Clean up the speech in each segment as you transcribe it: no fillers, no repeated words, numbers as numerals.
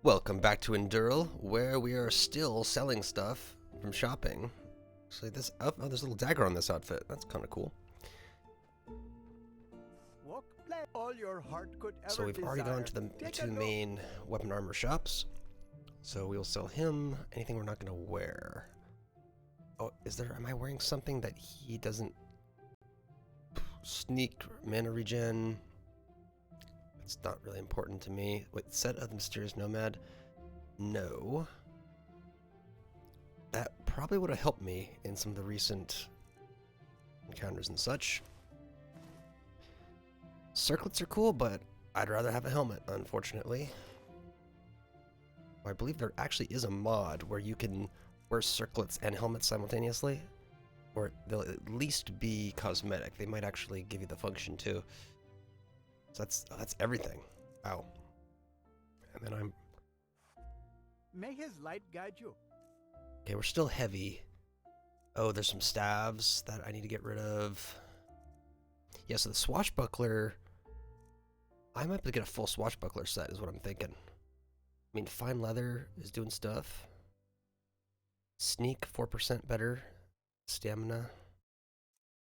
Welcome back to Enderal, where we are still selling stuff from shopping. So this there's a little dagger on this outfit. That's kind of cool. So we've already gone to the two main weapon armor shops. So we'll sell him anything we're not going to wear. Oh, am I wearing something that he doesn't? Sneak mana regen. It's not really important to me. Wait, set of the Mysterious Nomad? No. That probably would have helped me in some of the recent encounters and such. Circlets are cool, but I'd rather have a helmet, unfortunately. I believe there actually is a mod where you can wear circlets and helmets simultaneously. Or they'll at least be cosmetic. They might actually give you the function too. So that's everything. Wow. And then May his light guide you. Okay, we're still heavy. Oh, there's some staves that I need to get rid of. Yeah, so the swashbuckler, I might have to get a full swashbuckler set is what I'm thinking. I mean, fine leather is doing stuff. Sneak 4% better. Stamina.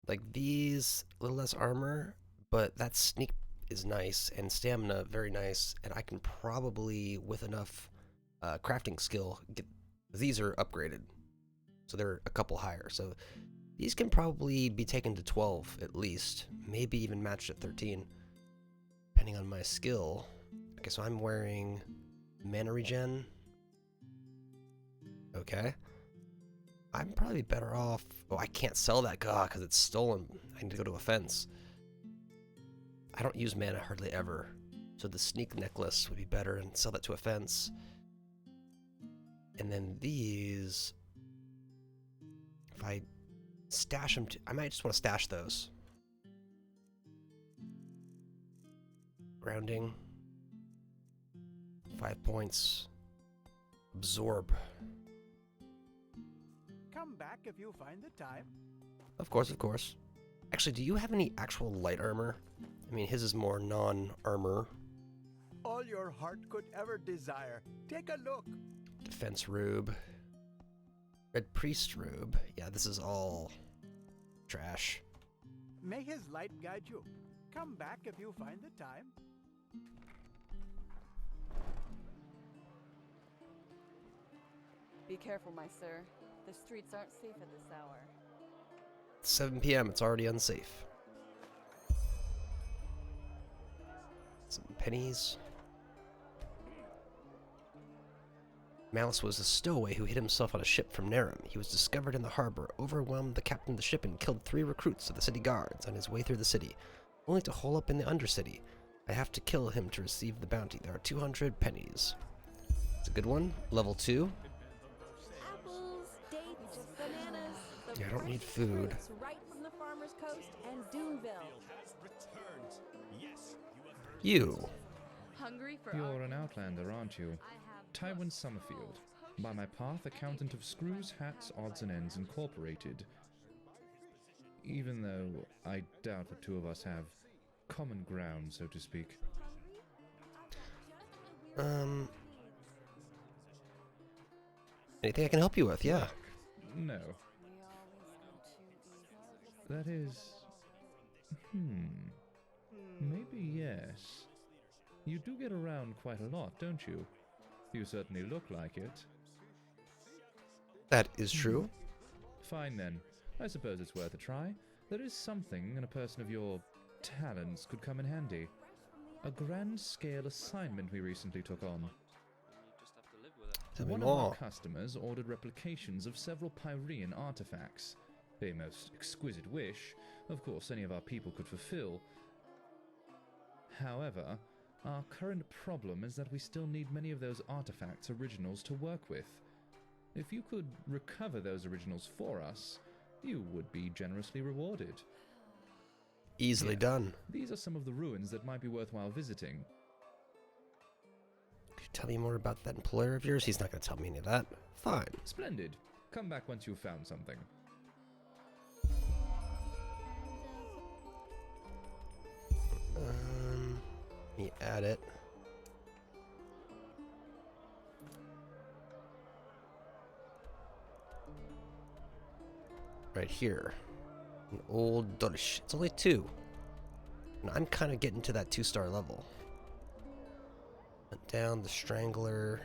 Like these, a little less armor, but that sneak is nice, and stamina very nice, and I can probably, with enough crafting skill, these are upgraded, so they're a couple higher, so these can probably be taken to 12 at least, maybe even matched at 13, depending on my skill. Okay, so I'm wearing mana regen. Okay. I'm probably better off... Oh, I can't sell that because it's stolen. I need to go to a fence. I don't use mana hardly ever, so the sneak necklace would be better and sell that to a fence. And then these, if I stash them, I might just want to stash those. Grounding, 5 points. Absorb. Come back if you find the time. Of course, of course. Actually, do you have any actual light armor? I mean, his is more non-armor. All your heart could ever desire. Take a look. Defense rube. Red priest rube. Yeah, this is all trash. May his light guide you. Come back if you find the time. Be careful, my sir. The streets aren't safe at this hour. 7 p.m. It's already unsafe. Some pennies. Malice was a stowaway who hid himself on a ship from Narum. He was discovered in the harbor, overwhelmed the captain of the ship, and killed 3 recruits of the city guards on his way through the city, only to hole up in the undercity. I have to kill him to receive the bounty. There are 200 pennies. It's a good one. Level 2. Apples, dates, bananas. The Yeah, I don't need fresh food. fruits right from the farmer's coast and Doonville. You. Hungry for You're an outlander, aren't you? Tywin Summerfield. By my path, accountant of Screws, Hats, Odds and Ends Incorporated. Even though I doubt the two of us have common ground, so to speak. Anything I can help you with? Yeah. No. That is... Maybe yes. You do get around quite a lot, don't you? You certainly look like it. That is true. Fine then. I suppose it's worth a try. There is something in a person of your talents could come in handy. A grand-scale assignment we recently took on. Tell me One of our more. customers ordered replications of several Pyrean artifacts. A most exquisite wish, of course any of our people could fulfill. However, our current problem is that we still need many of those artifacts' originals to work with. If you could recover those originals for us, you would be generously rewarded. Easily Yeah. done. These are some of the ruins that might be worthwhile visiting. Could you tell me more about that employer of yours? He's not going to tell me any of that. Fine. Splendid. Come back once you've found something. Let me add it. right here. An old Dorish. It's only 2. And I'm kind of getting to that 2-star level. Went down the Strangler.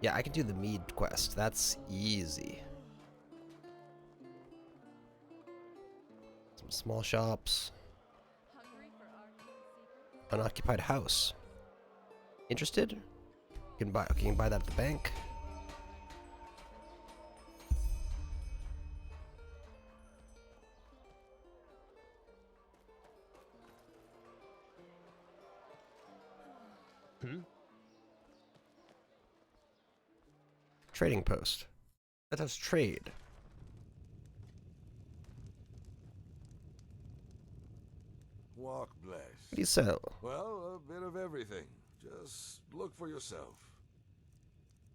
Yeah, I can do the Mead quest. That's easy. Some small shops. Unoccupied house. Interested? You can buy. Okay, you can buy that at the bank. Trading post. Let us trade. Walk blessed. What do you sell? Well, a bit of everything. Just look for yourself.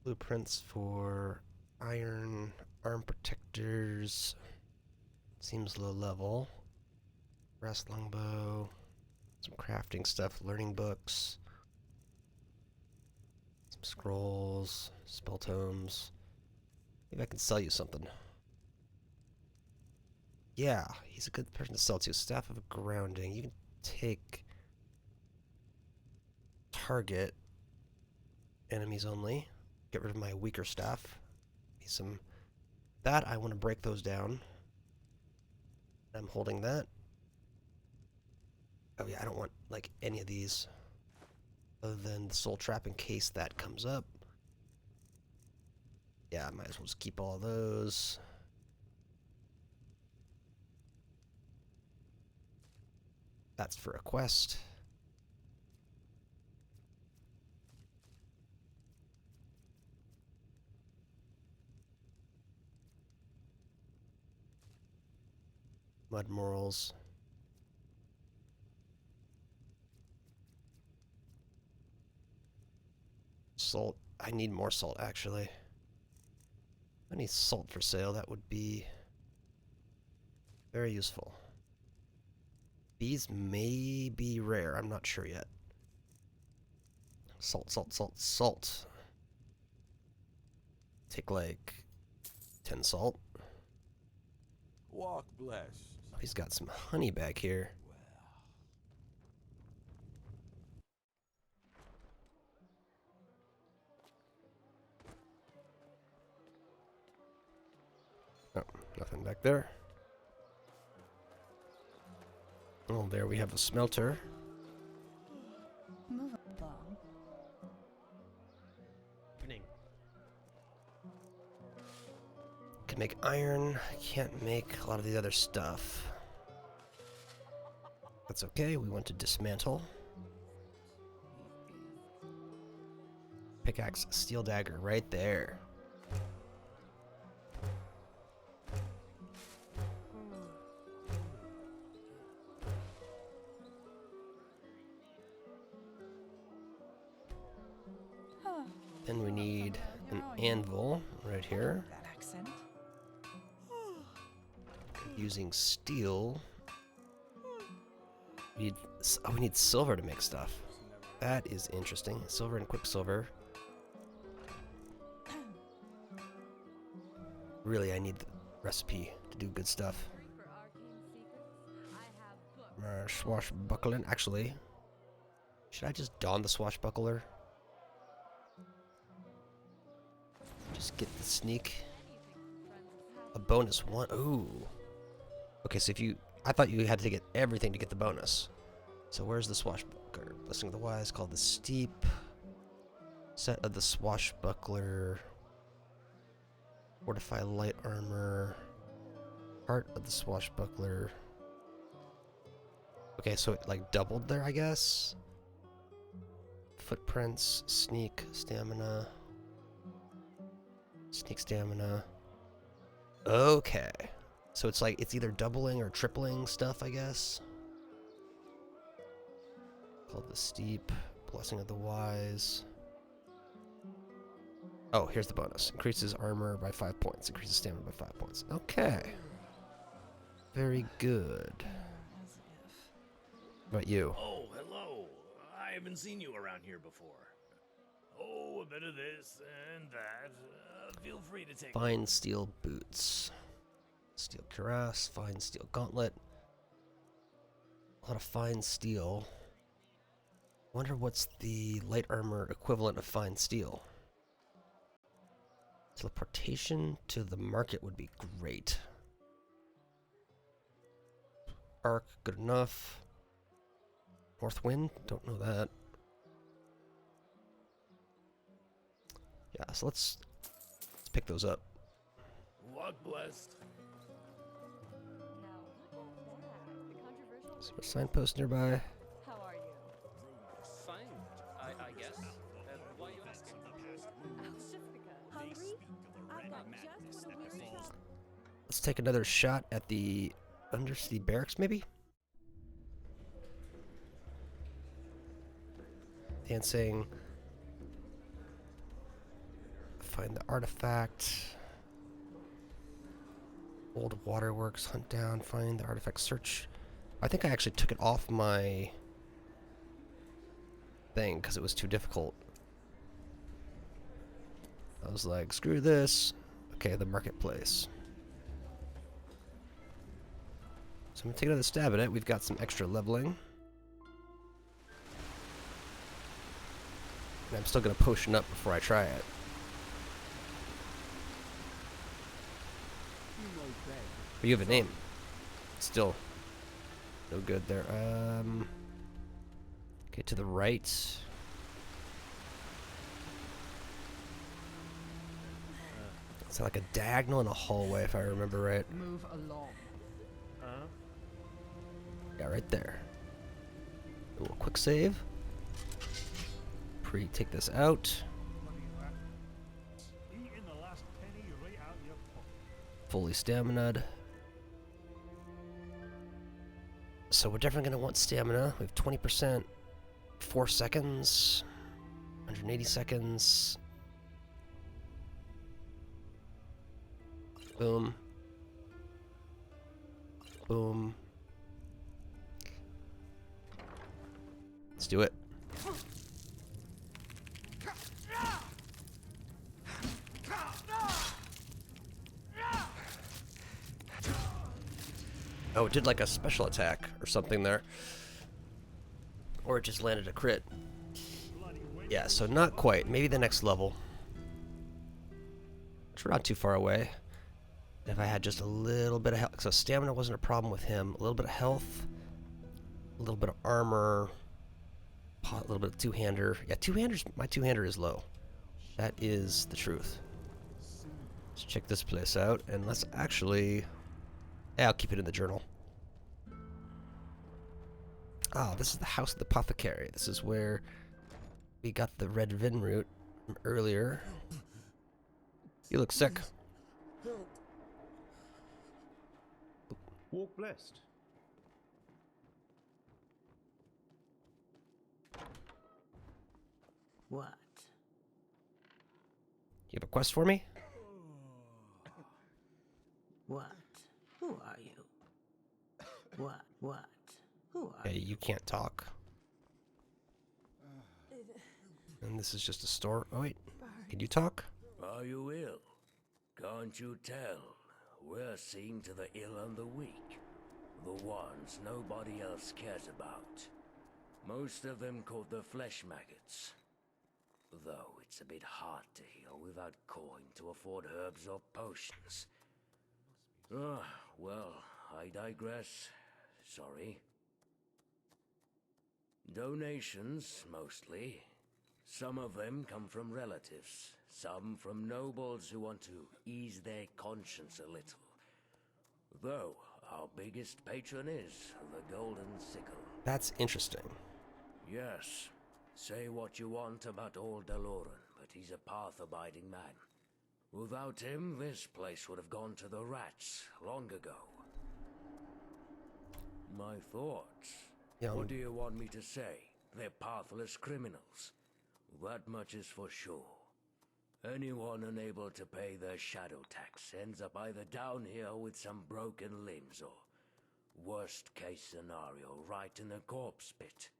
Blueprints for iron, arm protectors. Seems low level. Brass longbow. Some crafting stuff, learning books. Some scrolls, spell tomes. Maybe I can sell you something. Yeah, he's a good person to sell to. Staff of grounding. You can take target enemies only. Get rid of my weaker staff. Need some that. I want to break those down. I'm holding that. Oh yeah, I don't want like any of these other than the soul trap in case that comes up. Yeah, I might as well just keep all of those. That's for a quest. Mud morals. Salt. I need more salt, actually. I need salt for sale. That would be very useful. Bees may be rare. I'm not sure yet. Salt, salt, salt, salt. Take like 10 salt. Walk blessed. Oh, he's got some honey back here. Oh, nothing back there. Oh, there we have a smelter. Move along. Can make iron. Can't make a lot of the other stuff. That's okay. We want to dismantle. Pickaxe, steel dagger, right there. Then we need an anvil right here. That accent. Using steel. We need silver to make stuff. That is interesting. Silver and quicksilver. Really, I need the recipe to do good stuff. Swashbuckling. Actually, should I just don the swashbuckler? Just get the sneak. A bonus 1. Ooh. Okay, so if you... I thought you had to get everything to get the bonus. So where's the swashbuckler? Blessing of the Wise, called the Steep. Set of the Swashbuckler. Fortify light armor. Heart of the Swashbuckler. Okay, so it like doubled there, I guess. Footprints, sneak, stamina. Sneak stamina. Okay. So it's like, it's either doubling or tripling stuff, I guess. Called the Steep. Blessing of the Wise. Oh, here's the bonus. Increases armor by 5 points. Increases stamina by 5 points. Okay. Very good. What about you? Oh, hello. I haven't seen you around here before. Oh, a bit of this and that. Feel free to take. Fine steel boots. Steel cuirass, fine steel gauntlet. A lot of fine steel. Wonder what's the light armor equivalent of fine steel. Teleportation to the market would be great. Arc, good enough. North wind, don't know that. Yeah, so let's pick those up. What blessed? Now, look at that. The controversial. Is there a signpost nearby? How are you? Fine, I guess. Why are you asking? Oh, just because. Hungry? I've got just what a weary child. Let's take another shot at the undercity barracks, maybe? Dancing. Find the artifact. Old waterworks, hunt down, find the artifact, search. I think I actually took it off my thing because it was too difficult. I was like, screw this. Okay, the marketplace. So I'm gonna take another stab at it. We've got some extra leveling. And I'm still gonna potion up before I try it. But you have a name. Still no good there. Okay, to the right. It's like a diagonal in a hallway, if I remember right. Move along. Yeah, right there. A little quick save. Take this out. Eating the last penny right out your pocket. Fully stamina'd. So we're definitely going to want stamina. We have 20%, 4 seconds, 180 seconds. Boom. Boom. Let's do it. Oh, it did like a special attack or something there. Or it just landed a crit. Yeah, so not quite. Maybe the next level. Which we're not too far away. If I had just a little bit of health. So stamina wasn't a problem with him. A little bit of health. A little bit of armor. A little bit of two-hander. Yeah, two-handers. My two-hander is low. That is the truth. Let's check this place out. And let's actually... Yeah, I'll keep it in the journal. Oh, this is the House of the Apothecary. This is where we got the red Vin root from earlier. You look sick. Walk blessed. What? You have a quest for me? What? Who are you? What? Who are Okay, you can't talk. And this is just a store. Oh, wait. Can you talk? Are you ill? Can't you tell? We're seeing to the ill and the weak. The ones nobody else cares about. Most of them called the flesh maggots. Though it's a bit hard to heal without coin to afford herbs or potions. Well, I digress. Sorry. Donations, mostly. Some of them come from relatives. Some from nobles who want to ease their conscience a little. Though, our biggest patron is the Golden Sickle. That's interesting. Yes. Say what you want about old Daloran, but he's a path-abiding man. Without him, this place would have gone to the rats long ago. My thoughts? Yeah, What do you want me to say? They're pathless criminals. That much is for sure. Anyone unable to pay their shadow tax ends up either down here with some broken limbs or, worst case scenario, right in the corpse pit.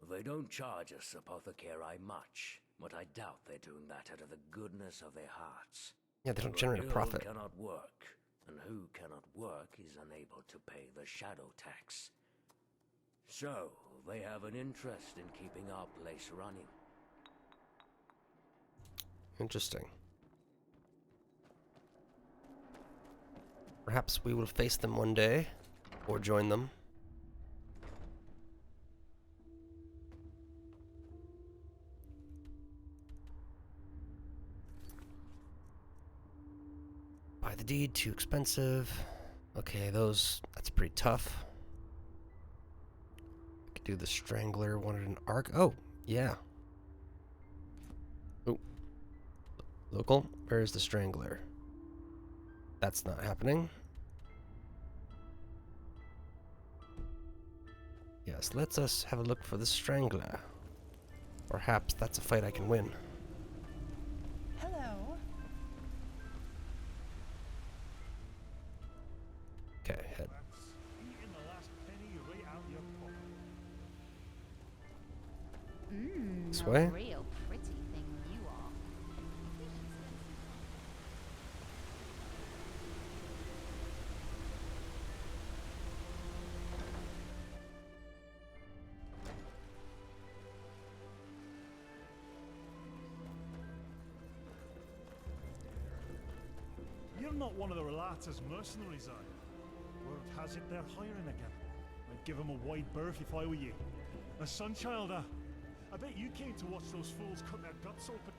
They don't charge us apothecary much, but I doubt they're doing that out of the goodness of their hearts. Yeah, they don't generate a Ill profit. cannot work. and who cannot work is unable to pay the shadow tax. So, they have an interest in keeping our place running. Interesting. Perhaps we will face them one day, or join them. Buy the deed, too expensive. Okay, that's pretty tough. I could do the Strangler, wanted an arc. Oh, yeah. Oh. Local, where's the Strangler? That's not happening. Yes, let's us have a look for the Strangler. Perhaps that's a fight I can win. Hello. Okay, head. Eating the last penny right out your pocket. This A way? real pretty thing you are. You're not one of the Relata's mercenaries, are you? Word has it they're hiring again. I'd give them a wide berth if I were you. A sunchild, I bet you came to watch those fools cut their guts open.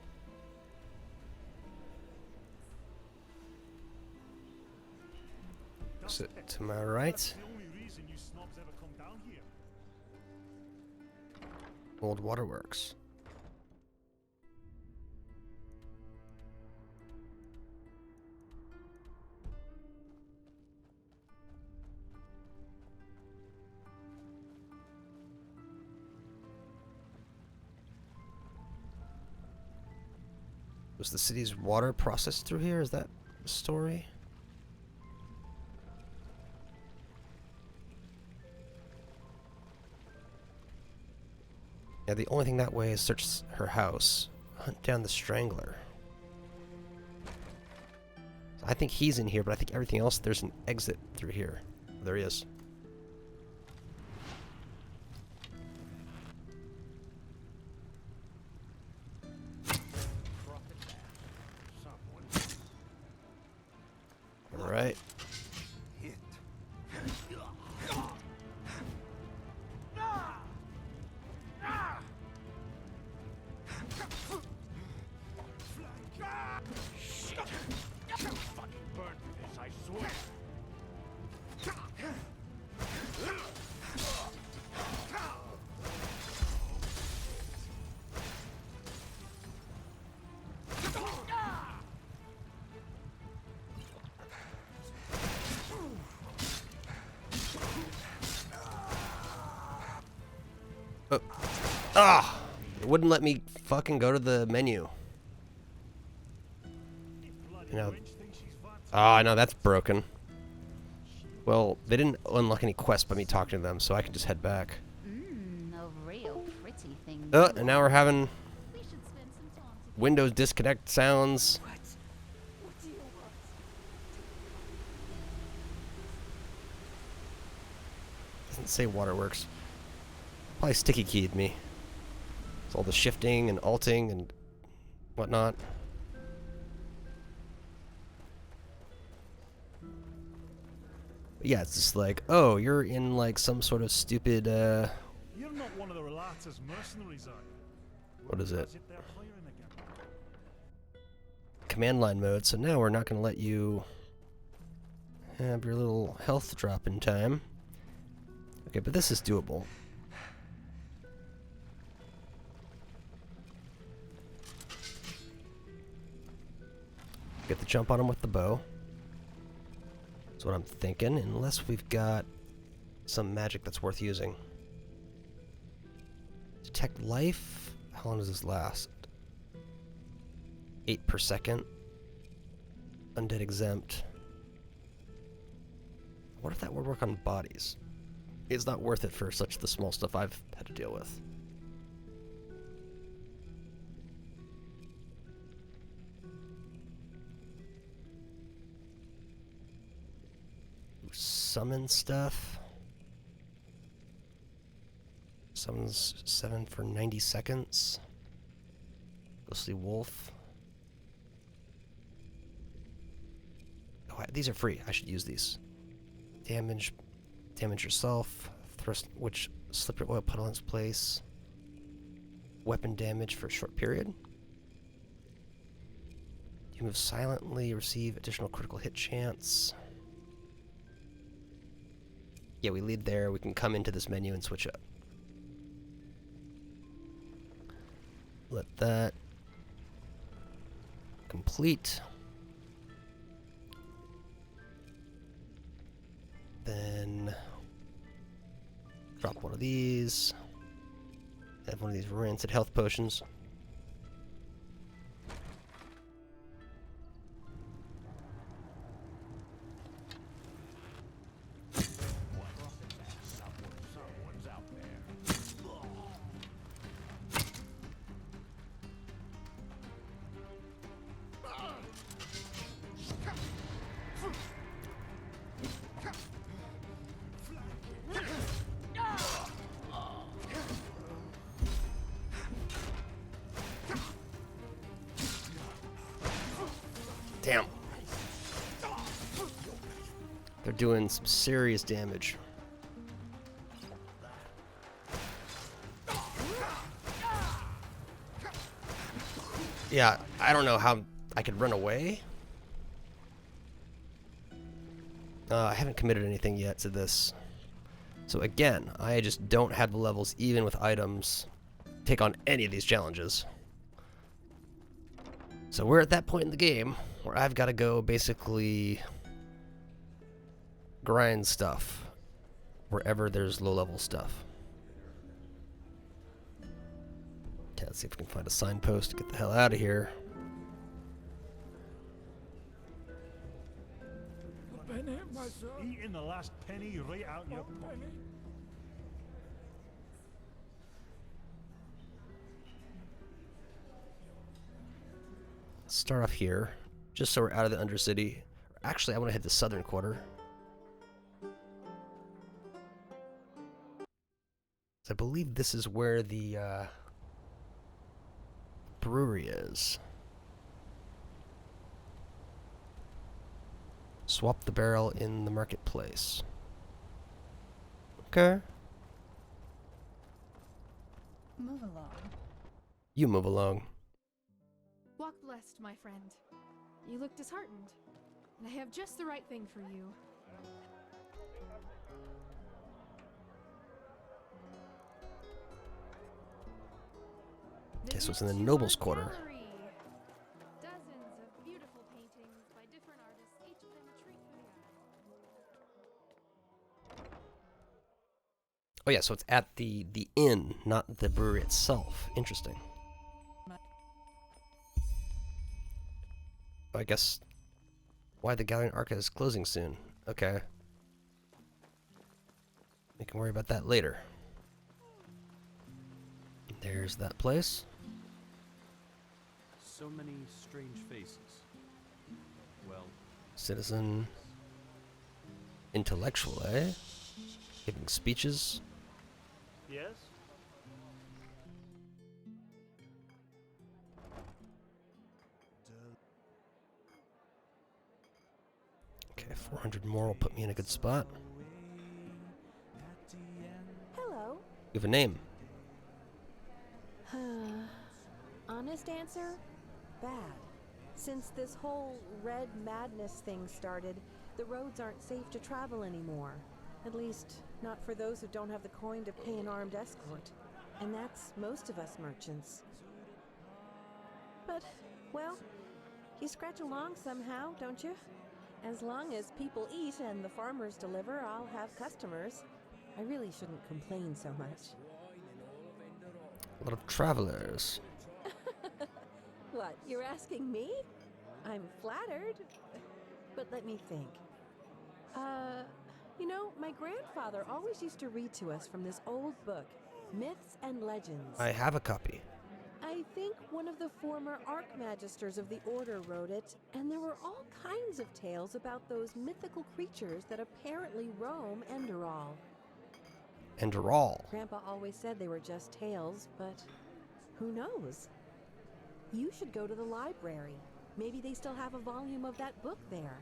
Sit to my right. That's the only reason you snobs ever come down here. Old waterworks. Was the city's water processed through here? Is that the story? Yeah, the only thing that way is search her house. Hunt down the Strangler. I think he's in here, but I think everything else, there's an exit through here. There he is. All right. Ah! It wouldn't let me fucking go to the menu. You know. Ah, no, that's broken. Well, they didn't unlock any quests by me talking to them, so I can just head back. A real pretty thing. And now we're having Windows disconnect sounds. What do you want? Doesn't say waterworks. Probably sticky keyed me. It's all the shifting and alting and whatnot. But yeah, it's just like, oh, you're in like some sort of stupid, You're not one of the Relata's mercenaries, are you? What is it? As if they're hiring again. Command line mode, so now we're not going to let you have your little health drop in time. Okay, but this is doable. Get the jump on him with the bow. That's what I'm thinking, unless we've got some magic that's worth using. Detect life? How long does this last? 8 per second. Undead exempt. What if that would work on bodies? It's not worth it for such the small stuff I've had to deal with. summon stuff. Summons 7 for 90 seconds. Ghostly Wolf. Oh, these are free. I should use these. Damage yourself. Thrust, which slippery oil puddle in its place. Weapon damage for a short period. You move silently, receive additional critical hit chance. Yeah, we lead there. We can come into this menu and switch up. Let that complete. Then drop one of these. Have one of these rancid health potions. Damn. They're doing some serious damage. Yeah, I don't know how I could run away. I haven't committed anything yet to this. So again, I just don't have the levels, even with items, to take on any of these challenges. So we're at that point in the game where I've got to go basically grind stuff wherever there's low-level stuff. Okay, let's see if we can find a signpost to get the hell out of here. Eating the last penny right out your pocket. Let's start off here, just so we're out of the Undercity. Actually, I want to hit the southern quarter. I believe this is where the brewery is. Swap the barrel in the marketplace. Okay. Move along. You move along. Walk blessed, my friend. You look disheartened, and I have just the right thing for you. Okay, so it's in the Nobles Quarter. Gallery. Dozens of beautiful paintings by different artists, each of them a treat for the eye. Oh yeah, so it's at the inn, not the brewery itself. Interesting. I guess why the Gallery Arca is closing soon. Okay. We can worry about that later. There's that place. So many strange faces. Well, Citizen. Intellectual, eh? Giving speeches. Yes? Okay, 400 more will put me in a good spot. Hello. You have a name. Honest answer? Bad. Since this whole red madness thing started, the roads aren't safe to travel anymore. At least, not for those who don't have the coin to pay an armed escort. And that's most of us merchants. But, well, you scratch along somehow, don't you? As long as people eat and the farmers deliver, I'll have customers. I really shouldn't complain so much. A lot of travelers. What, you're asking me? I'm flattered. But let me think. You know, my grandfather always used to read to us from this old book, Myths and Legends. I have a copy. I I think one of the former Archmagisters of the Order wrote it, and there were all kinds of tales about those mythical creatures that apparently roam Enderal. Enderal. Grandpa always said they were just tales, but who knows? You should go to the library. Maybe they still have a volume of that book there.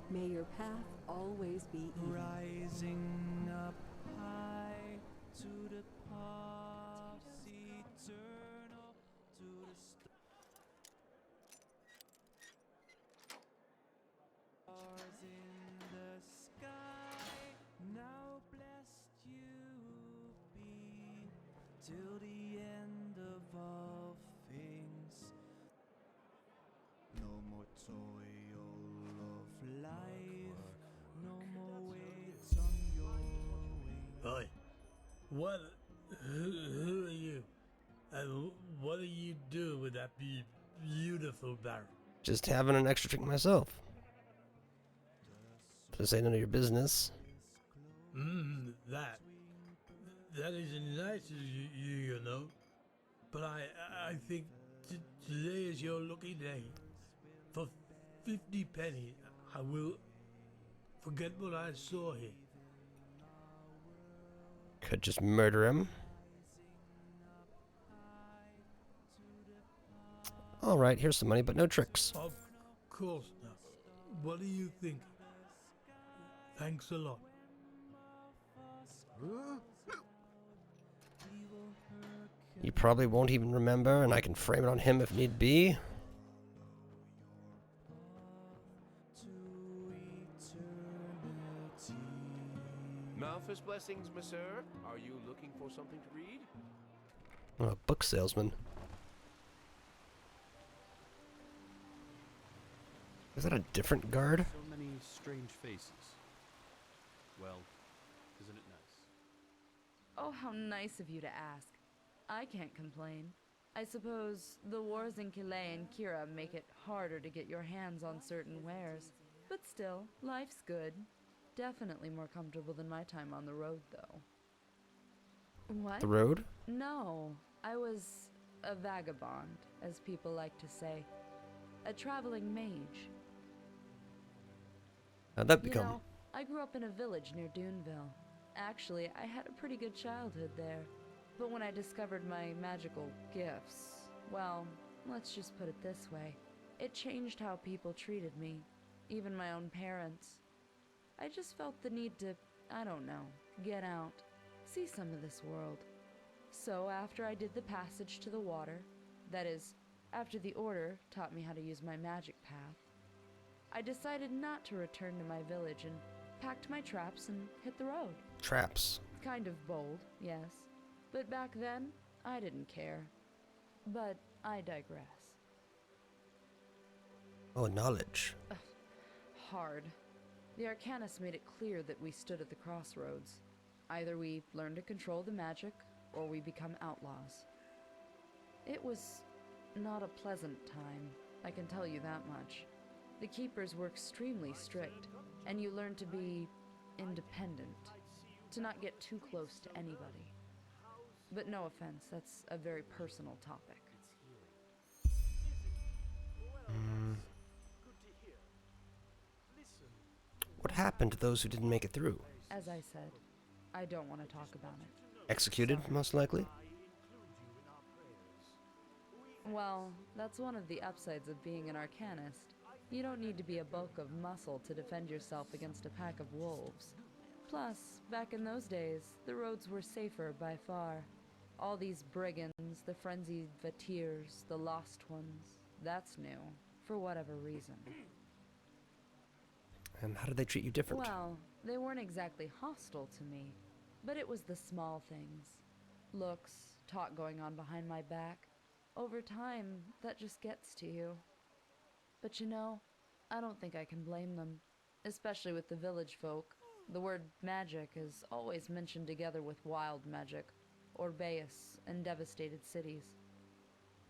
May your path always be even. Rising up high to the paths eternal, to the stars in the sky. Now blessed you be till the end of all things. No more toil of life, no more weights on your wings. Oi, what? Who are you? And what do you do with that beautiful barrel? Just having an extra drink myself. This ain't none of your business. That is nice of you, you know. But I think today is your lucky day. For 50 pennies, I will forget what I saw here. Could just murder him. Alright, here's some money, but no tricks. Of course not. What do you think? Thanks a lot. You probably won't even remember, and I can frame it on him if need be. Malthus blessings, monsieur. Are you looking for something to read? Oh, a book salesman. Is that a different guard? So many strange faces. Well, isn't it nice? Oh, how nice of you to ask. I can't complain. I suppose the wars in Calais and Kira make it harder to get your hands on certain wares. But still, life's good. Definitely more comfortable than my time on the road, though. What? The road? No, I was a vagabond, as people like to say. A traveling mage. How'd that become? You know, I grew up in a village near Duneville. Actually, I had a pretty good childhood there. But when I discovered my magical gifts, well, let's just put it this way. It changed how people treated me, even my own parents. I just felt the need to, I don't know, get out, see some of this world. So after I did the passage to the water, that is, after the Order taught me how to use my magic path, I decided not to return to my village and packed my traps and hit the road. Traps. Kind of bold, yes. But back then, I didn't care. But I digress. Oh, knowledge. Hard. The Arcanist made it clear that we stood at the crossroads. Either we learn to control the magic, or we become outlaws. It was not a pleasant time, I can tell you that much. The keepers were extremely strict, and you learn to be independent, to not get too close to anybody. But no offense, that's a very personal topic. What happened to those who didn't make it through? As I said, I don't want to talk about it. Executed, most likely? Well, that's one of the upsides of being an Arcanist. You don't need to be a bulk of muscle to defend yourself against a pack of wolves. Plus, back in those days, the roads were safer by far. All these brigands, the frenzied Vatirs, the lost ones, that's new, for whatever reason. And how did they treat you different? Well, they weren't exactly hostile to me, but it was the small things. Looks, talk going on behind my back. Over time, that just gets to you. But you know, I don't think I can blame them, especially with the village folk. The word magic is always mentioned together with wild magic, Orbeus, and devastated cities.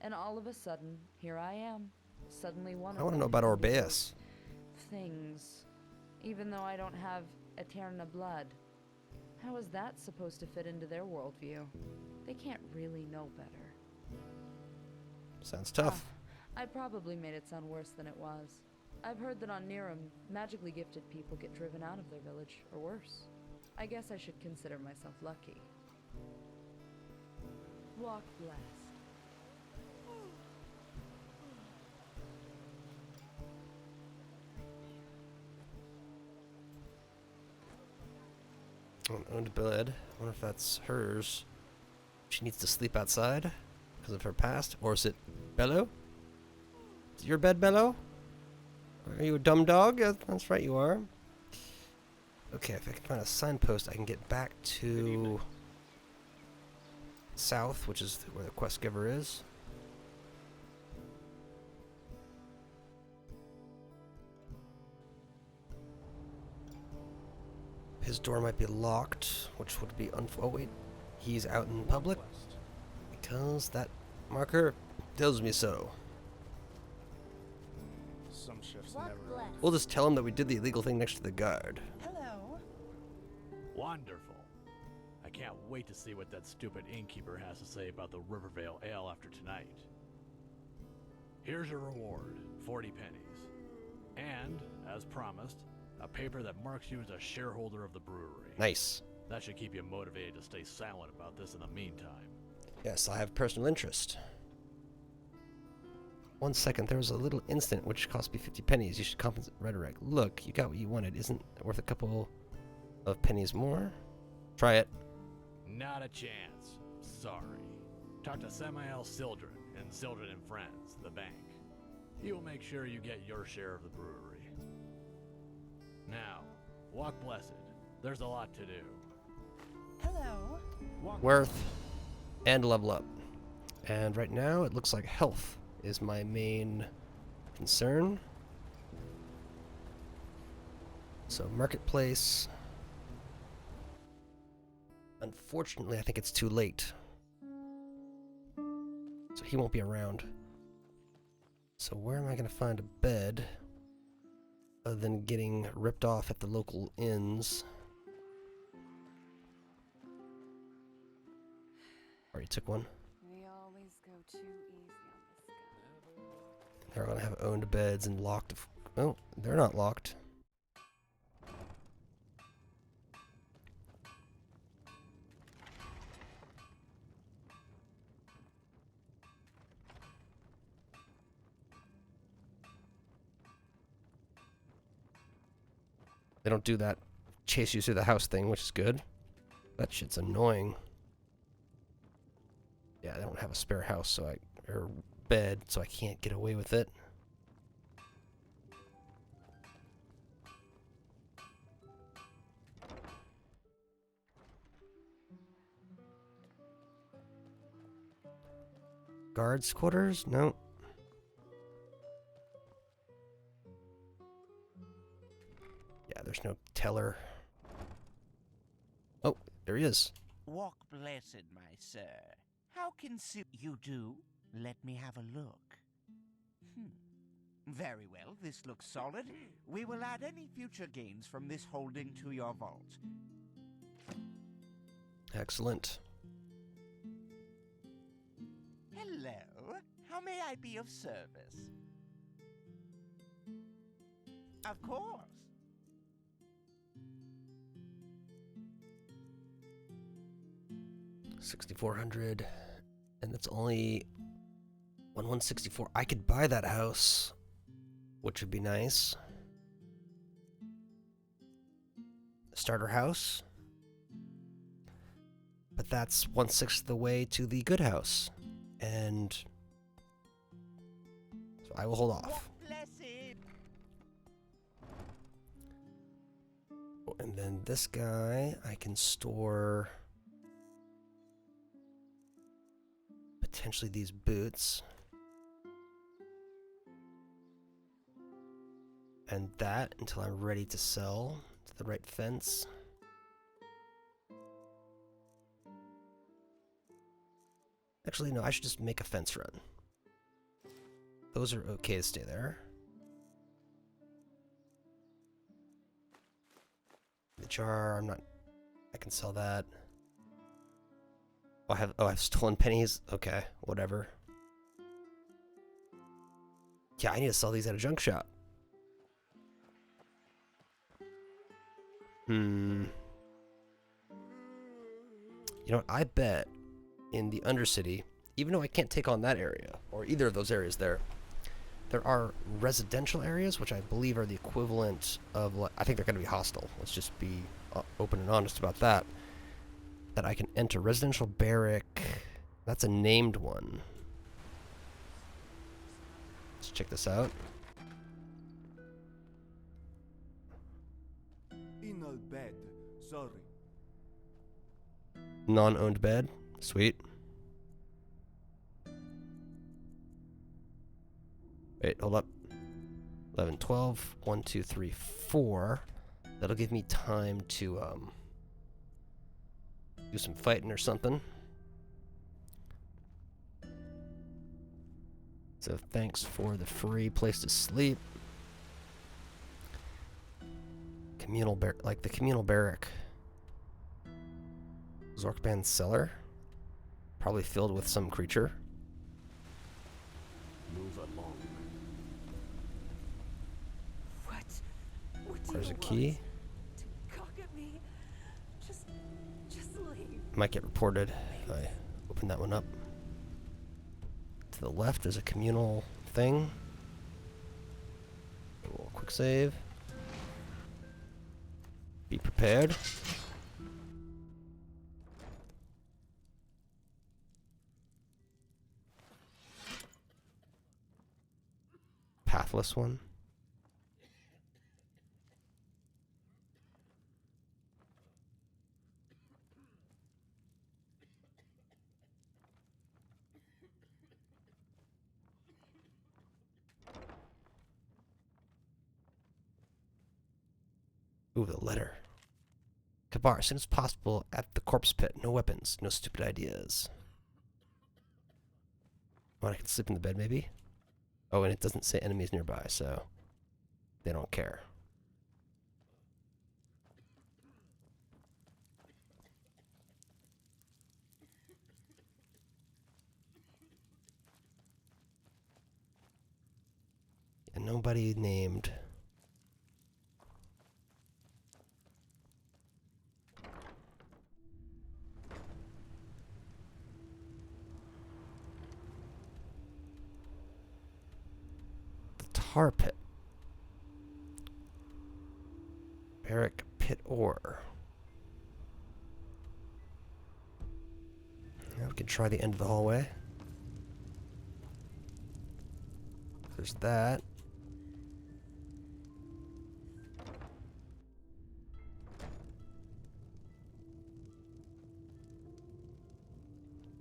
And all of a sudden, here I am, suddenly one of them. I want to know about Orbeus. Things. Even though I don't have Eterna blood. How is that supposed to fit into their worldview? They can't really know better. Sounds tough. I probably made it sound worse than it was. I've heard that on Niram, magically gifted people get driven out of their village, or worse. I guess I should consider myself lucky. Walk blessed. An owned bed. I wonder if that's hers. She needs to sleep outside because of her past. Or is it Bello? Is it your bed, Bello? Are you a dumb dog? That's right, you are. Okay, if I can find a signpost, I can get back to south, which is where the quest giver is. His door might be locked, which would be oh wait, he's out in public because that marker tells me so. Some shifts never. We'll just tell him that we did the illegal thing next to the guard. Hello. Wonderful. I can't wait to see what that stupid innkeeper has to say about the Rivervale Ale after tonight. Here's your reward, 40 pennies. And, as promised, a paper that marks you as a shareholder of the brewery. Nice. That should keep you motivated to stay silent about this in the meantime. Yes, I have personal interest. 1 second, there was a little incident which cost me 50 pennies. You should compensate Rhetoric. Look, you got what you wanted. Isn't it worth a couple of pennies more? Try it. Not a chance. Sorry. Talk to Samael Sildren and Sildren and Friends, the bank. He will make sure you get your share of the brewery. Now, walk blessed. There's a lot to do. Hello. Worth and level up. And right now, it looks like health is my main concern. So, marketplace. Unfortunately, I think it's too late. So he won't be around. So where am I going to find a bed other than getting ripped off at the local inns? Already took one. We always go too easy on this guy. They're going to have owned beds and locked. Oh, they're not locked. They don't do that chase you through the house thing, which is good. That shit's annoying. Yeah, I don't have a spare house, or bed, so I can't get away with it. Guards' quarters? No. Yeah, there's no teller. Oh, there he is. Walk blessed, my sir. How can you do? Let me have a look. Very well, this looks solid. We will add any future gains from this holding to your vault. Excellent. Hello, how may I be of service? Of course. $6,400, and it's only 1,164. I could buy that house, which would be nice. Starter house, but that's 1/6 of the way to the good house, and so I will hold off. Oh, and then this guy, I can store potentially these boots. And that until I'm ready to sell to the right fence. Actually, no, I should just make a fence run. Those are okay to stay there. The jar, I can sell that. I have stolen pennies. Okay, whatever. Yeah, I need to sell these at a junk shop. You know what? I bet in the Undercity, even though I can't take on that area, or either of those areas there are residential areas, which I believe are the equivalent of, I think they're going to be hostile. Let's just be open and honest about that. That I can enter residential barrack. That's a named one. Let's check this out. In a bed, sorry. Non-owned bed. Sweet. Wait, hold up. 11, 12, 1, 2, 3, 4. That'll give me time to do some fighting or something. So thanks for the free place to sleep. Communal like the communal barrack. Zorkban's cellar. Probably filled with some creature. Move along. What do There's you a key. want? To cock at me? Just leave. Might get reported if I open that one up. To the left is a communal thing. A little quick save. Be prepared. Pathless one. Ooh, the letter. Kabar, as soon as possible at the corpse pit. No weapons, no stupid ideas. Oh, I can sleep in the bed, maybe? Oh, and it doesn't say enemies nearby, so they don't care. And nobody named. Tar pit. Barrack pit ore. Now we can try the end of the hallway. There's that.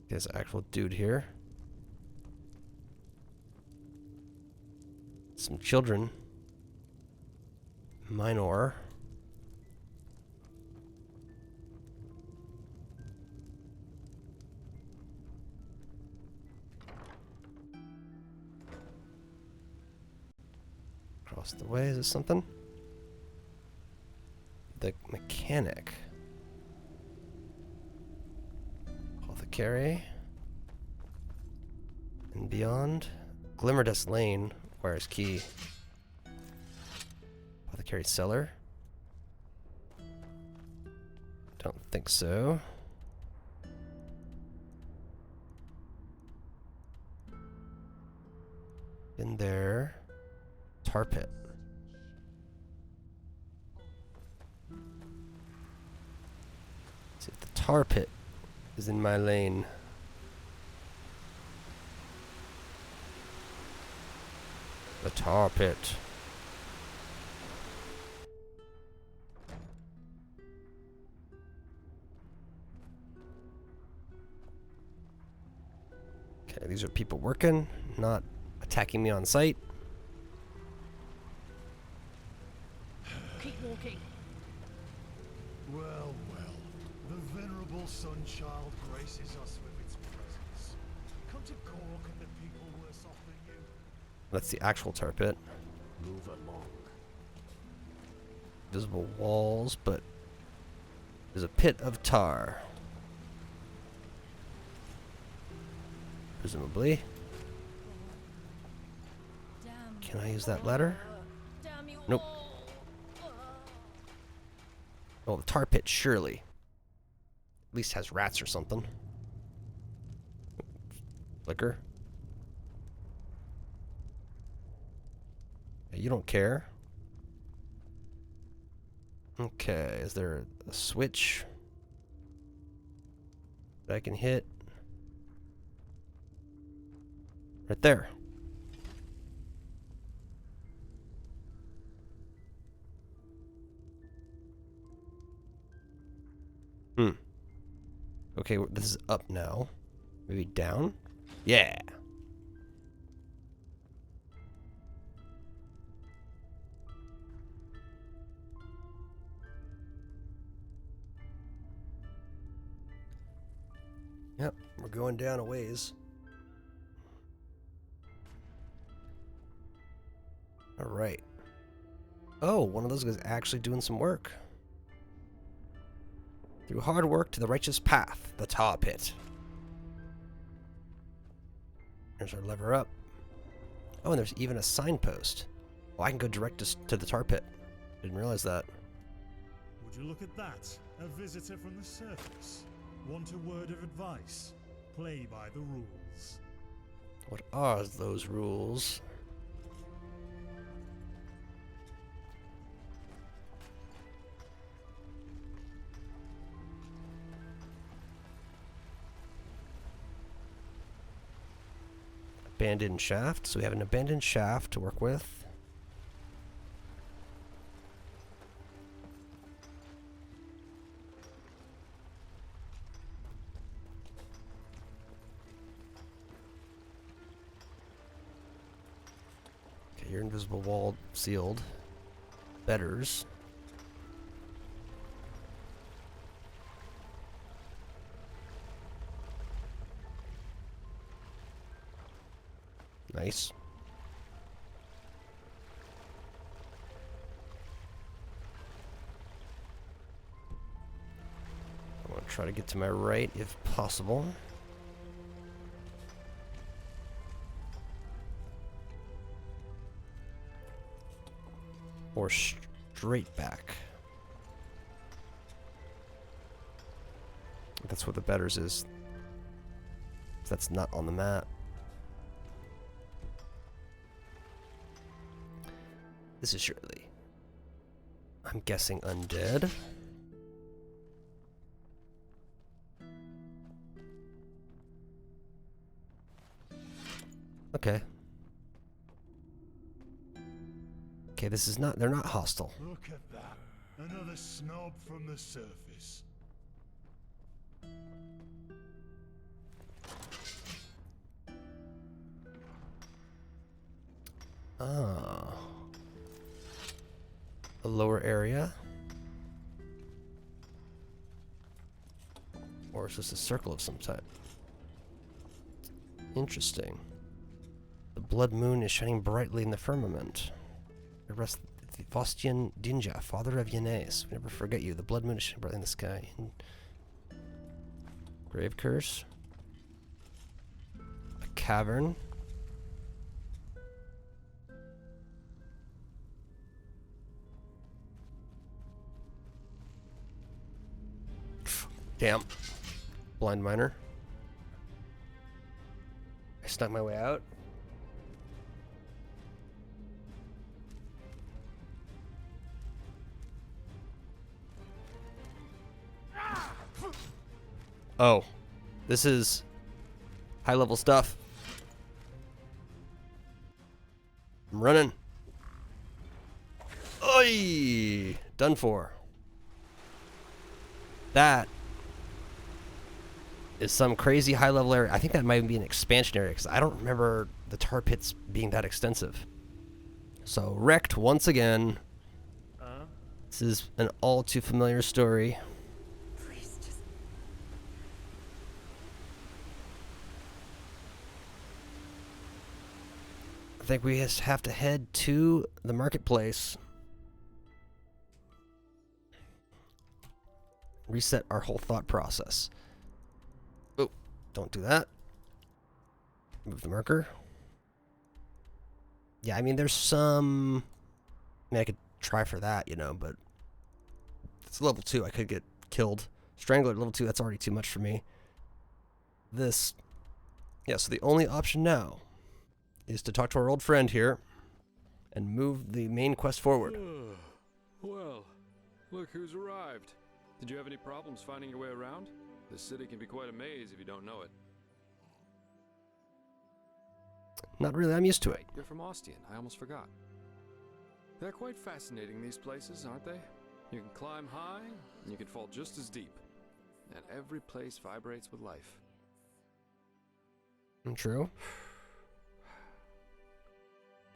There's an actual dude here. Some children. Minor. Across the way, is this something? The mechanic. Apothecary. And beyond. Glimmerdust Lane. Where's key? Apothecary cellar? Don't think so. In there. Tar pit. See if the tar pit is in my lane. The tar pit. Okay, these are people working, not attacking me on sight. Keep walking. Well, well. The venerable Sunchild graces us with its presence. Come to Cork and the people worse off than you. That's the actual tar pit. Move along. Visible walls, but there's a pit of tar. presumably. Can I use that ladder? Nope. Oh, the tar pit, surely. At least has rats or something. Flicker. Yeah, you don't care. Okay, is there a switch that I can hit? Right there. Okay, this is up now. Maybe down? Yeah. Yep, we're going down a ways. Alright. Oh, one of those guys actually doing some work. Through hard work to the righteous path, the tar pit. There's our lever up. Oh, and there's even a signpost. Oh, I can go direct to the tar pit. Didn't realize that. Would you look at that? A visitor from the surface. Want a word of advice? Play by the rules. What are those rules? Abandoned shaft. So we have an abandoned shaft to work with. Okay, your invisible wall sealed. Betters. Nice. I want to try to get to my right if possible. Or straight back. That's what the betters is. That's not on the map. This is surely, I'm guessing, undead. Okay. Okay, this is not, they're not hostile. Look at that. Another snob from the surface. Ah. A lower area? Or is this a circle of some type? Interesting. The blood moon is shining brightly in the firmament. Rest the Vostian Dinja, father of Yanais. We never forget you. The blood moon is shining brightly in the sky. Grave curse. A cavern. Damn. Blind miner. I snuck my way out. Oh. This is high level stuff. I'm running. Oi! Done for. That is some crazy high level area. I think that might be an expansion area because I don't remember the tar pits being that extensive. So wrecked once again. This is an all too familiar story. Please just. I think we just have to head to the marketplace. Reset our whole thought process. Oh, don't do that. Move the marker. Yeah, I mean, there's some... I mean, I could try for that, you know, but... It's level 2, I could get killed. Strangler, level 2, that's already too much for me. This... Yeah, so the only option now is to talk to our old friend here and move the main quest forward. Well, look who's arrived. Did you have any problems finding your way around? The city can be quite a maze if you don't know it. Not really, I'm used to it. You're from Ostian, I almost forgot. They're quite fascinating, these places, aren't they? You can climb high, and you can fall just as deep. And every place vibrates with life. True.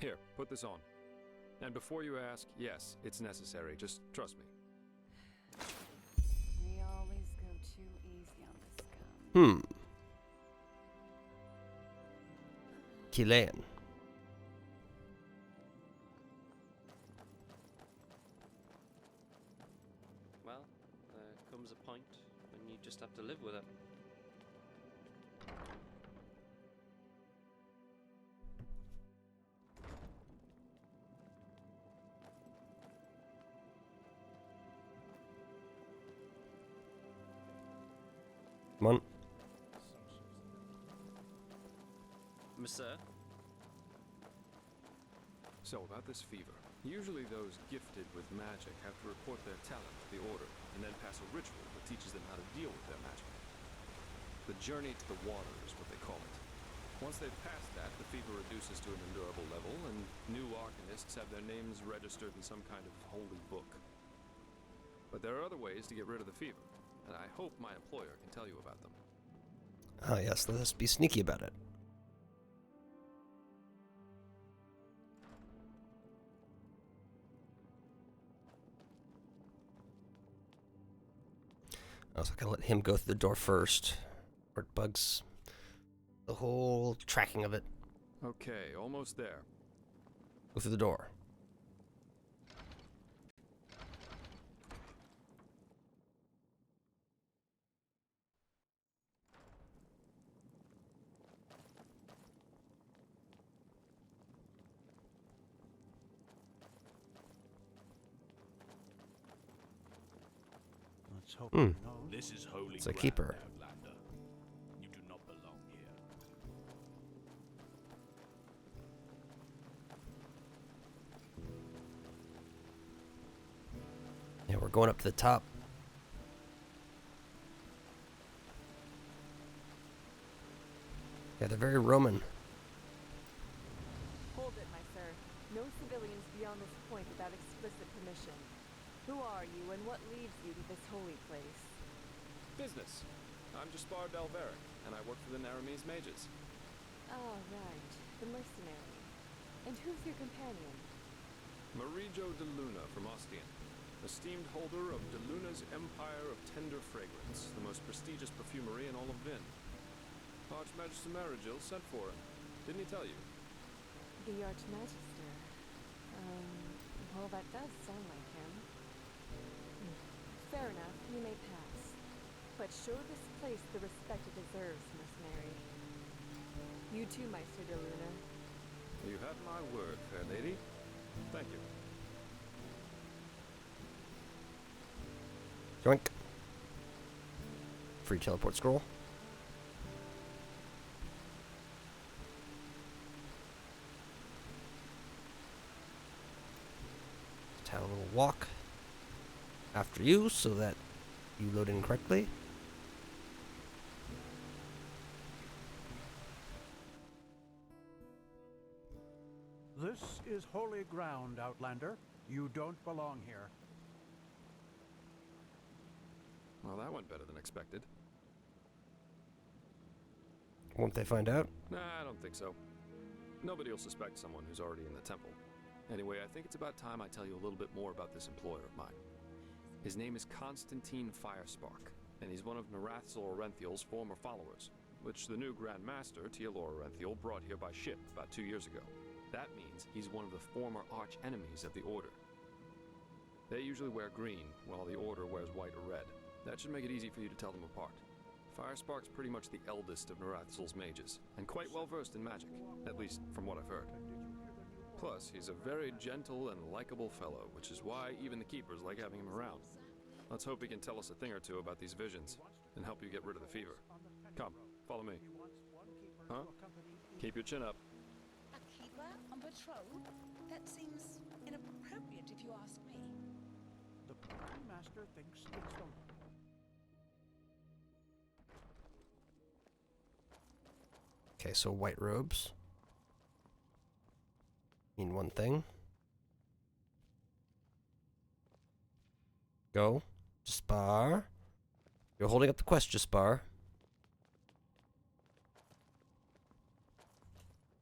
Here, put this on. And before you ask, yes, it's necessary. Just trust me. We always go too easy on this scum. Chilean. Well, there comes a point when you just have to live with it. Come on. Monsieur? So, about this fever. Usually those gifted with magic have to report their talent to the Order, and then pass a ritual that teaches them how to deal with their magic. The journey to the water is what they call it. Once they've passed that, the fever reduces to an endurable level, and new arcanists have their names registered in some kind of holy book. But there are other ways to get rid of the fever, and I hope my employer can tell you about them. Ah, yes, let us be sneaky about it. I was gonna let him go through the door first, or it bugs the whole tracking of it. Okay, almost there. Go through the door. Let's hope Hmm. This is holy It's a ground, keeper. Outlander. You do not belong here. Yeah, we're going up to the top. Yeah, they're very Roman. Hold it, my sir. No civilians beyond this point without explicit permission. Who are you, and what leads you to this holy place? Business. I'm Jaspar Dalveric, and I work for the Naramese mages. Oh, right. The mercenary. And who's your companion? Marijo de Luna from Ostian, esteemed holder of de Luna's Empire of Tender Fragrance, the most prestigious perfumery in all of Vin. Archmagister Marigil sent for him. Didn't he tell you? The Archmagister. Well, that does sound like him. Fair enough, you may pass. But show this place the respect it deserves, mercenary. You too, Meister de Luna. You have my word, fair lady. Thank you. Yoink. Free teleport scroll. Just have a little walk after you so that you load in correctly. This is holy ground, Outlander. You don't belong here. Well, that went better than expected. Won't they find out? Nah, I don't think so. Nobody will suspect someone who's already in the temple. Anyway, I think it's about time I tell you a little bit more about this employer of mine. His name is Constantine Firespark, and he's one of Narathzil Orenthiel's former followers, which the new Grand Master, Tealor Orenthiel, brought here by ship about 2 years ago. That means he's one of the former arch-enemies of the Order. They usually wear green, while the Order wears white or red. That should make it easy for you to tell them apart. Firespark's pretty much the eldest of Narathul's mages, and quite well versed in magic, at least from what I've heard. Plus, he's a very gentle and likable fellow, which is why even the keepers like having him around. Let's hope he can tell us a thing or two about these visions, and help you get rid of the fever. Come, follow me. Huh? Keep your chin up. A keeper on patrol? That seems inappropriate if you ask me. The party master thinks it's the... Okay, so white robes mean one thing. Go. Jaspar. You're holding up the quest, Jaspar.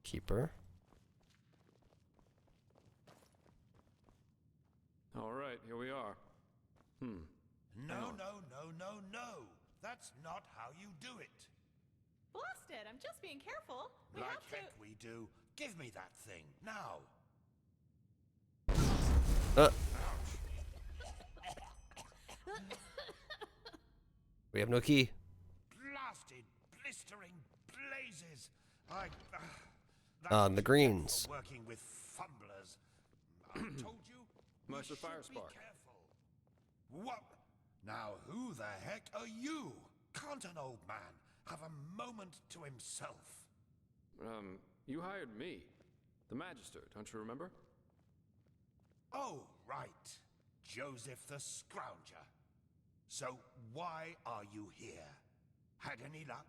Keeper. Alright, here we are. No. That's not how you do it. Blast it! I'm just being careful. We Like have to. heck we do. Give me that thing, now. We have no key. Blasted, blistering blazes. The greens. Working with fumblers. I told you. Master you should Firespark. Be careful. What? Now who the heck are you? Can't an old man have a moment to himself? You hired me. The Magister, don't you remember? Oh, right. Joseph the Scrounger. So why are you here? Had any luck?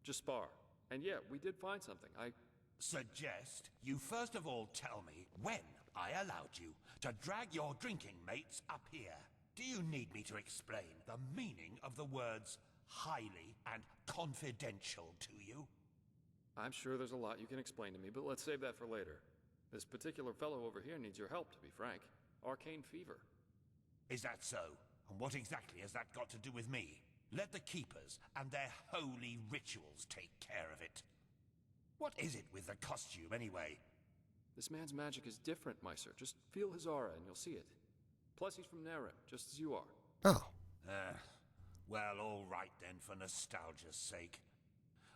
Jaspar. And yeah, we did find something. I suggest you first of all tell me when I allowed you to drag your drinking mates up here. Do you need me to explain the meaning of the words highly and confidential to you? I'm sure there's a lot you can explain to me, but let's save that for later. This particular fellow over here needs your help, to be frank. Arcane fever. Is that so? And what exactly has that got to do with me? Let the keepers and their holy rituals take care of it. What is it with the costume, anyway? This man's magic is different, Meister. Just feel his aura and you'll see it. Plus, he's from Naren, just as you are. Oh. Well, all right then, for nostalgia's sake.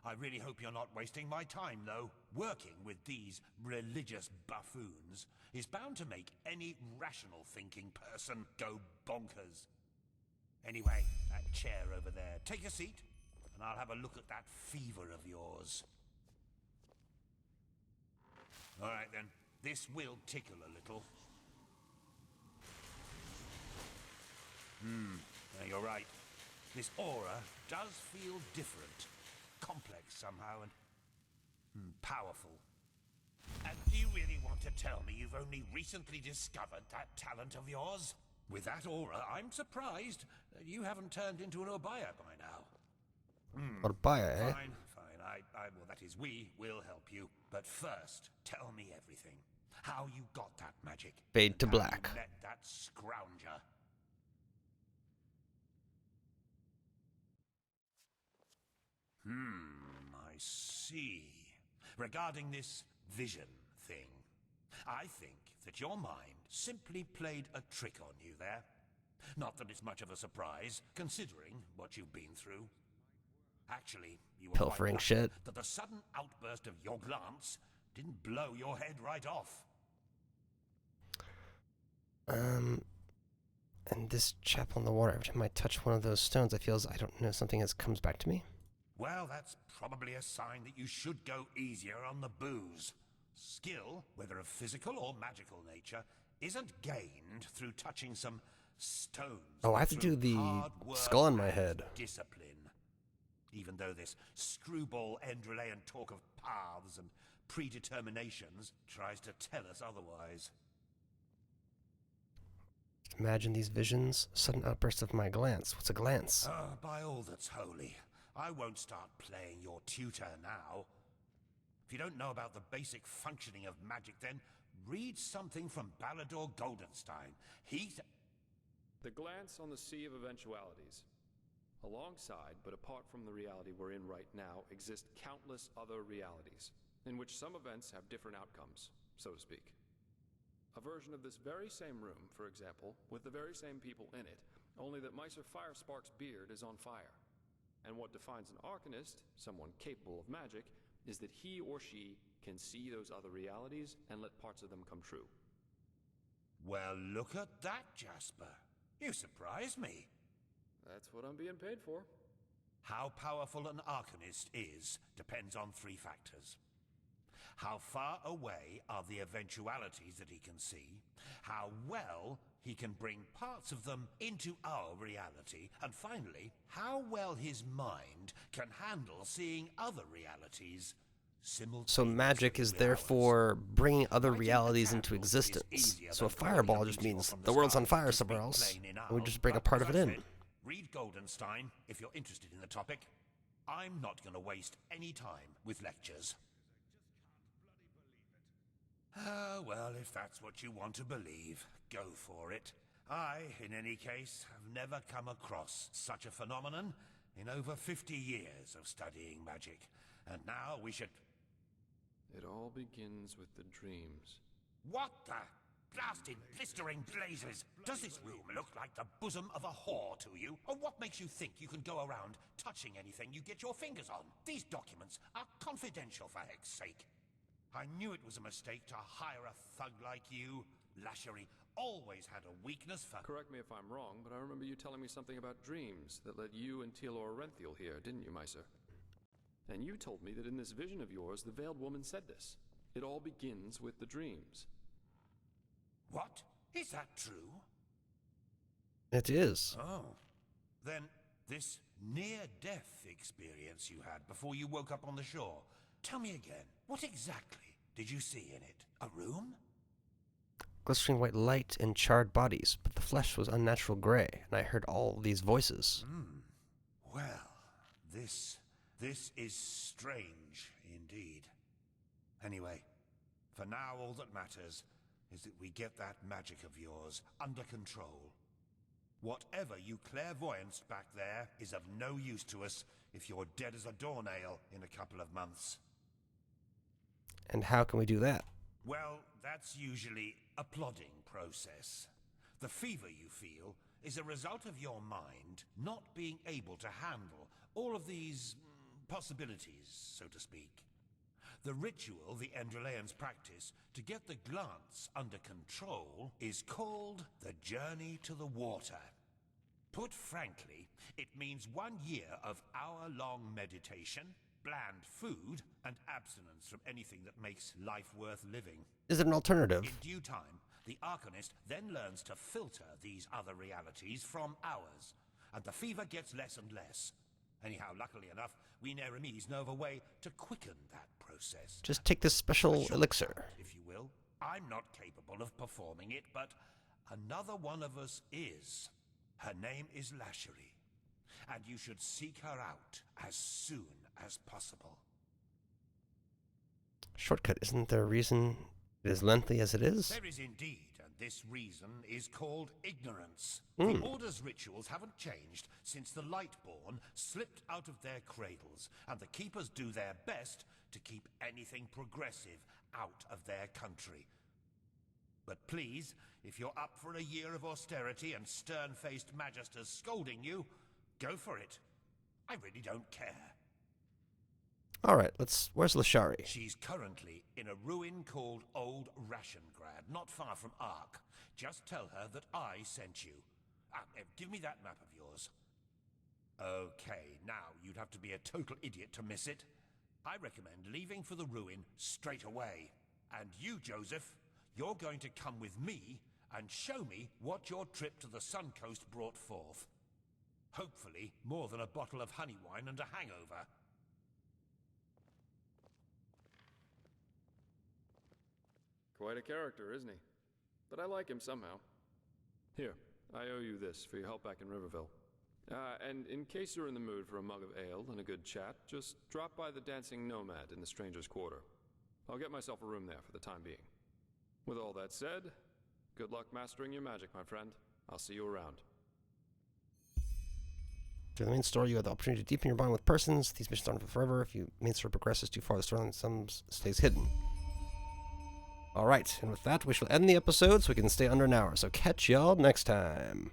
I really hope you're not wasting my time, though. Working with these religious buffoons is bound to make any rational thinking person go bonkers. Anyway, that chair over there. Take a seat, and I'll have a look at that fever of yours. All right, then. This will tickle a little. Yeah, you're right. This aura does feel different. Complex somehow and powerful. And do you really want to tell me you've only recently discovered that talent of yours? With that aura, I'm surprised that you haven't turned into an Obaya by now. Obaya, eh? Fine. Well, that is, we will help you. But first, tell me everything. How you got that magic. Fade to How black. you met that scrounger. I see. Regarding this vision thing, I think that your mind simply played a trick on you there. Not that it's much of a surprise, considering what you've been through. Actually, you were Pilfering quite shit. lucky that the sudden outburst of your glance didn't blow your head right off. And this chap on the water, every time I touch one of those stones, I feel as I don't know, something comes back to me. Well, that's probably a sign that you should go easier on the booze. Skill, whether of physical or magical nature, isn't gained through touching some stones. Oh, I have to do the hard work skull in my and head. Discipline. Even though this screwball Enderalian talk of paths and predeterminations tries to tell us otherwise. Imagine these visions, sudden outburst of my glance. What's a glance? By all that's holy, I won't start playing your tutor now. If you don't know about the basic functioning of magic, then read something from Balador Goldenstein. The glance on the sea of eventualities. Alongside, but apart from the reality we're in right now, exist countless other realities, in which some events have different outcomes, so to speak. A version of this very same room, for example, with the very same people in it, only that Meister Firespark's beard is on fire. And what defines an Arcanist, someone capable of magic, is that he or she can see those other realities and let parts of them come true. Well, look at that, Jasper. You surprise me. That's what I'm being paid for. How powerful an Arcanist is depends on 3 factors. How far away are the eventualities that he can see, how well he can bring parts of them into our reality, and finally, how well his mind can handle seeing other realities simultaneously. So magic is therefore bringing other realities into existence. So a fireball just means the world's on fire somewhere else, and we just bring a part of it in. Read Goldenstein if you're interested in the topic. I'm not going to waste any time with lectures. Well, if that's what you want to believe, go for it. I, in any case, have never come across such a phenomenon in over 50 years of studying magic. And now we should... It all begins with the dreams. What the blasted blistering blazes? Does this room look like the bosom of a whore to you? Or what makes you think you can go around touching anything you get your fingers on? These documents are confidential, for heck's sake. I knew it was a mistake to hire a thug like you. Lashery always had a weakness for... Correct me if I'm wrong, but I remember you telling me something about dreams that led you and Tealor Renthiel here, didn't you, Miser? And you told me that in this vision of yours, the Veiled Woman said this. It all begins with the dreams. What? Is that true? It is. Oh. Then this near-death experience you had before you woke up on the shore. Tell me again, what exactly did you see in it? A room? Glistening white light and charred bodies, but the flesh was unnatural gray, and I heard all these voices. Well, this is strange indeed. Anyway, for now all that matters is that we get that magic of yours under control. Whatever you clairvoyanced back there is of no use to us if you're dead as a doornail in a couple of months. And how can we do that? Well, that's usually a plodding process. The fever you feel is a result of your mind not being able to handle all of these possibilities, so to speak. The ritual the Enderalians practice to get the glance under control is called the Journey to the Water. Put frankly, it means 1 year of hour-long meditation, bland food, and abstinence from anything that makes life worth living. Is it an alternative? In due time, the Arcanist then learns to filter these other realities from ours, and the fever gets less and less. Anyhow, luckily enough, we Neremes know of a way to quicken that process. Just take this special elixir. If you will. I'm not capable of performing it, but another one of us is. Her name is Lashery, and you should seek her out as soon as possible. Shortcut, isn't there a reason it is lengthy as it is? There is indeed, and this reason is called ignorance. Hmm. The Order's rituals haven't changed since the Lightborn slipped out of their cradles, and the Keepers do their best to keep anything progressive out of their country. But please, if you're up for a year of austerity and stern-faced magisters scolding you, go for it. I really don't care. Alright, where's Lashari? She's currently in a ruin called Old Rationgrad, not far from Ark. Just tell her that I sent you. Give me that map of yours. Okay, now you'd have to be a total idiot to miss it. I recommend leaving for the ruin straight away. And you, Joseph, you're going to come with me and show me what your trip to the Sun Coast brought forth. Hopefully, more than a bottle of honey wine and a hangover. Quite a character, isn't he? But I like him somehow. Here, I owe you this for your help back in Riverville. And in case you're in the mood for a mug of ale and a good chat, just drop by the Dancing Nomad in the Stranger's Quarter. I'll get myself a room there for the time being. With all that said, good luck mastering your magic, my friend. I'll see you around. Through the main story, you have the opportunity to deepen your bond with persons. These missions aren't for forever. If your main story progresses too far, the storyline some stays hidden. Alright, and with that, we shall end the episode so we can stay under an hour. So catch y'all next time.